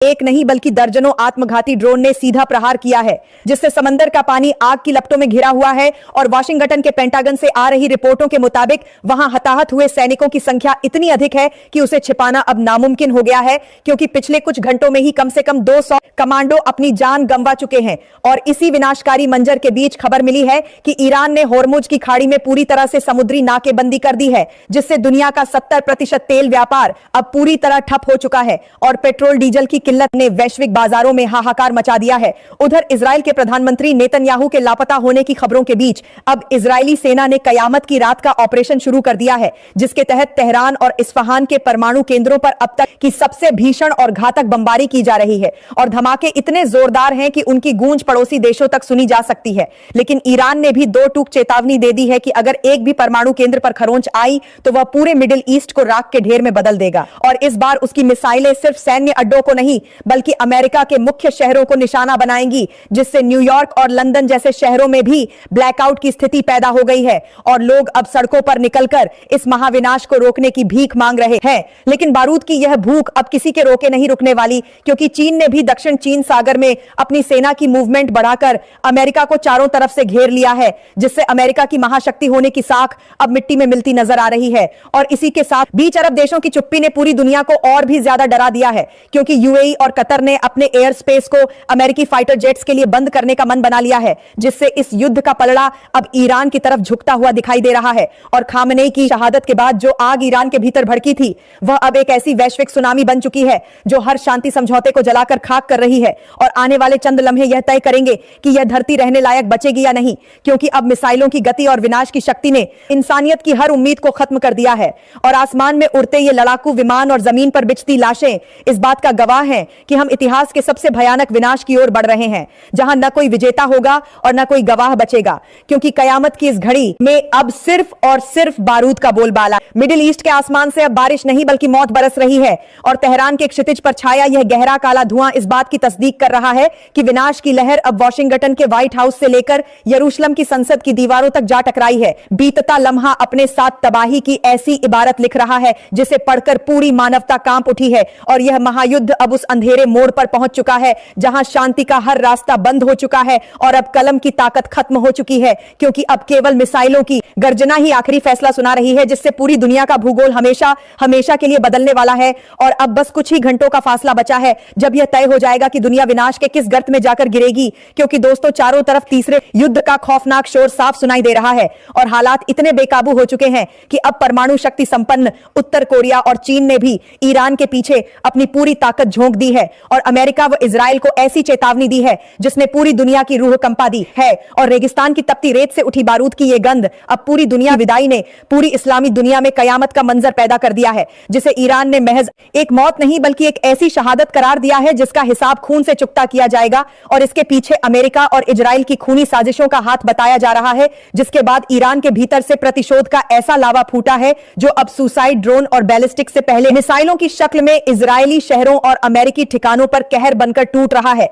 एक नहीं बल्कि दर्जनों आत्मघाती ड्रोन ने सीधा प्रहार किया है, जिससे समंदर का पानी आग की लपटों में घिरा हुआ है। और वाशिंगटन के पेंटागन से आ रही रिपोर्टों के मुताबिक वहां हताहत हुए सैनिकों की संख्या इतनी अधिक है कि उसे छिपाना अब नामुमकिन हो गया है, क्योंकि पिछले कुछ घंटों में ही कम से कम 200 कमांडो अपनी जान गंवा चुके हैं। और इसी विनाशकारी मंजर के बीच खबर मिली है कि ईरान ने होर्मुज की खाड़ी में पूरी तरह से समुद्री नाकेबंदी कर दी है, जिससे दुनिया का 70% तेल व्यापार अब पूरी तरह ठप हो चुका है और पेट्रोल डीजल की किल्लत ने वैश्विक बाजारों में हाहाकार मचा दिया है। उधर इजराइल के प्रधानमंत्री नेतन्याहू के लापता होने की खबरों के बीच अब इजरायली सेना ने कयामत की रात का ऑपरेशन शुरू कर दिया है, जिसके तहत तेहरान और इस्फहान के परमाणु केंद्रों पर अब तक की सबसे भीषण और घातक बमबारी की जा रही है। और धमाके इतने जोरदार हैं कि उनकी गूंज पड़ोसी देशों तक सुनी जा सकती है। लेकिन ईरान ने भी दो टूक चेतावनी दे दी है कि अगर एक भी परमाणु केंद्र पर खरोंच आई तो वह पूरे मिडिल ईस्ट को राख के ढेर में बदल देगा। और इस बार उसकी मिसाइलें सिर्फ सैन्य अड्डों को नहीं बल्कि अमेरिका के मुख्य शहरों को निशाना बनाएंगी, जिससे न्यूयॉर्क और लंदन जैसे शहरों में भी ब्लैकआउट की स्थिति पैदा हो गई है और लोग अब सड़कों पर निकलकर इस महाविनाश को रोकने की भीख मांग रहे हैं। लेकिन बारूद की यह भूख अब किसी के रोके नहीं रुकने वाली, क्योंकि चीन ने भी दक्षिण चीन सागर में अपनी सेना की मूवमेंट बढ़ाकर अमेरिका को चारों तरफ से घेर लिया है, जिससे अमेरिका की महाशक्ति होने की साख अब मिट्टी में मिलती नजर आ रही है। और इसी के साथ बीच अरब देशों की चुप्पी ने पूरी दुनिया को और भी ज्यादा डरा दिया है, क्योंकि यूएई और कतर ने अपने एयर स्पेस को अमेरिकी फाइटर जेट्स के लिए बंद करने का मन बना लिया है, जिससे इस युद्ध का पलड़ा अब ईरान की तरफ झुकता हुआ दिखाई दे रहा है। और खामनेई की शहादत के बाद जो आग ईरान के भीतर भड़की थी, वह अब एक ऐसी वैश्विक सुनामी बन चुकी है जो हर शांति समझौते को जलाकर खाक कर रही है। और आने वाले चंद लम्हे यह तय करेंगे कि यह धरती रहने लायक बचेगी या नहीं, क्योंकि अब मिसाइलों की गति और विनाश की शक्ति ने इंसानियत की हर उम्मीद को खत्म कर दिया है। और आसमान में उड़ते ये लड़ाकू विमान और जमीन पर बिछती लाशें इस बात का गवाह हैं कि हम इतिहास के सबसे भयानक विनाश की ओर बढ़ रहे हैं, जहां न कोई विजेता होगा और न कोई गवाह बचेगा, क्योंकि कयामत की इस घड़ी में अब सिर्फ और सिर्फ बारूद का बोलबाला। मिडिल ईस्ट के आसमान से अब बारिश नहीं बल्कि मौत बरस रही है। और तेहरान के क्षितिज पर छाया यह गहरा काला धुआं इस बात की तस्दीक कर रहा है कि विनाश की लहर अब वॉशिंगटन के व्हाइट हाउस से लेकर यरूशलेम की संसद की दीवारों तक जा टकराई है। बीतता लम्हा अपने साथ तबाही की ऐसी इबारत लिख रहा है जिसे पढ़कर पूरी मानवता कांप उठी है। और यह महायुद्ध अब उस अंधेरे मोड़ पर पहुंच चुका है जहां शांति का हर रास्ता बंद हो चुका है और अब कलम की ताकत खत्म हो चुकी है, क्योंकि अब केवल मिसाइलों की गर्जना ही आखिरी फैसला सुना रही है, जिससे पूरी दुनिया का भूगोल हमेशा हमेशा के लिए बदलने वाला है। और अब बस कुछ ही घंटों का फासला बचा है जब यह तय हो जाएगा कि दुनिया विनाश के किस गर्त में जाकर गिरेगी। क्योंकि दोस्तों, चारों तरफ तीसरे युद्ध का खौफनाक शोर साफ सुनाई दे रहा है और हालात इतने बेकाबू हो चुके हैं कि अब परमाणु शक्ति संपन्न उत्तर कोरिया और चीन ने भी ईरान के पीछे अपनी पूरी ताकत झोंक दी है। और अमेरिका व इजराइल को ऐसी चेतावनी दी है जिसने पूरी दुनिया की रूह कंपा दी है। और रेगिस्तान की तपती रेत से उठी बारूद की यह गंध अब पूरी दुनिया विदाई ने पूरी इस्लामी दुनिया में कयामत का मंजर पैदा कर दिया है, जिसे ईरान ने महज एक मौत नहीं बल्कि एक ऐसी शहादत करार दिया है जिसका हिसाब खून से चुकता किया जाएगा। और इसके पीछे अमेरिका और इजराइल की खूनी साजिशों का हाथ बताया जा रहा है, जिसके बाद ईरान के भीतर से प्रतिशोध का ऐसा लावा फूटा है जो अब सुसाइड ड्रोन और बैलिस्टिक से पहले मिसाइलों की शक्ल में इजरायली शहरों और अमेरिकी ठिकानों पर कहर बनकर टूट रहा है।